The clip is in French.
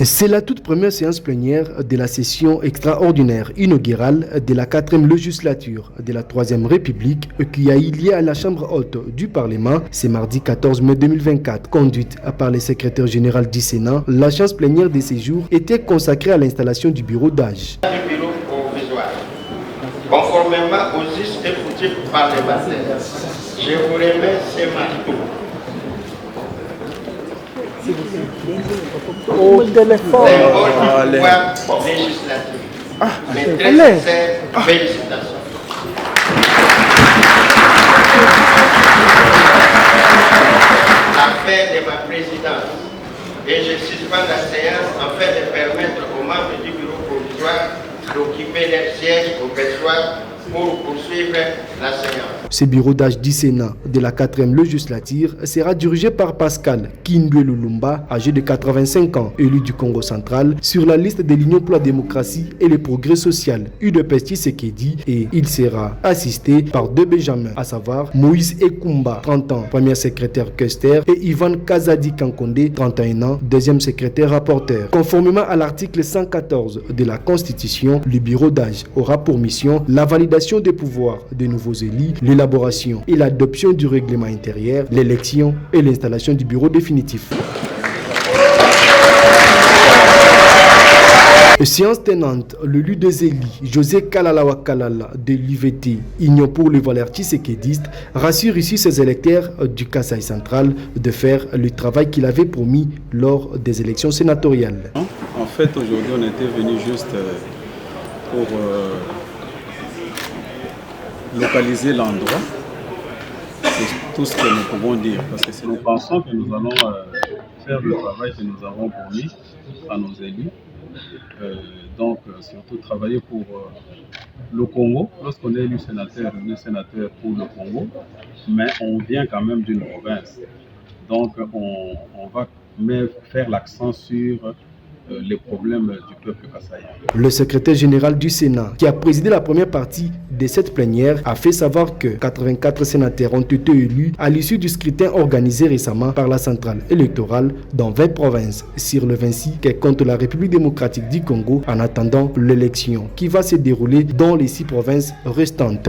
C'est la toute première séance plénière de la session extraordinaire inaugurale de la 4e législature de la 3e République qui a eu lieu à la Chambre haute du Parlement ce mardi 14 mai 2024. Conduite par le secrétaire général du Sénat, la séance plénière de ces jours était consacrée à l'installation du bureau d'âge. Du bureau provisoire, conformément aux us et coutumes parlementaires, je vous remets ces marteaux. Au téléphone. Symbole du pouvoir législatif. Mes très sincères félicitations. La fin de ma présidence et je suspends la séance afin de permettre aux membres du bureau provisoire d'occuper leur siège au perchoir pour poursuivre la séance. Ce bureau d'âge du Sénat de la 4e législature sera dirigé par Pascal Kindwelu Lumba, âgé de 85 ans, élu du Congo central, sur la liste de l'Union pour la démocratie et le progrès social, UDPS Tshisekedi, et il sera assisté par deux Benjamins, à savoir Moïse Ekumba, 30 ans, premier secrétaire Custer, et Ivan Kazadi Kankonde, 31 ans, deuxième secrétaire rapporteur. Conformément à l'article 114 de la Constitution, le bureau d'âge aura pour mission la validation des pouvoirs des nouveaux élus, l'élaboration et l'adoption du règlement intérieur, l'élection et l'installation du bureau définitif. Séance tenante, le lieu des élus, José Kalalawa Kalala de l'UVT, Union pour les valeurs tshisekidistes, rassure ici ses électeurs du Kasaï central de faire le travail qu'il avait promis lors des élections sénatoriales. En fait, aujourd'hui, on était venu juste pour localiser l'endroit. C'est tout ce que nous pouvons dire, parce que nous pensons que nous allons faire le travail que nous avons promis à nos élus. Donc, surtout travailler pour le Congo. Lorsqu'on est élu sénateur, on est sénateur pour le Congo, mais on vient quand même d'une province. Donc, on va faire l'accent sur les problèmes du peuple kassaïen. Le secrétaire général du Sénat, qui a présidé la première partie de cette plénière, a fait savoir que 84 sénateurs ont été élus à l'issue du scrutin organisé récemment par la centrale électorale dans 20 provinces sur le 26 qui compte la République démocratique du Congo en attendant l'élection qui va se dérouler dans les 6 provinces restantes.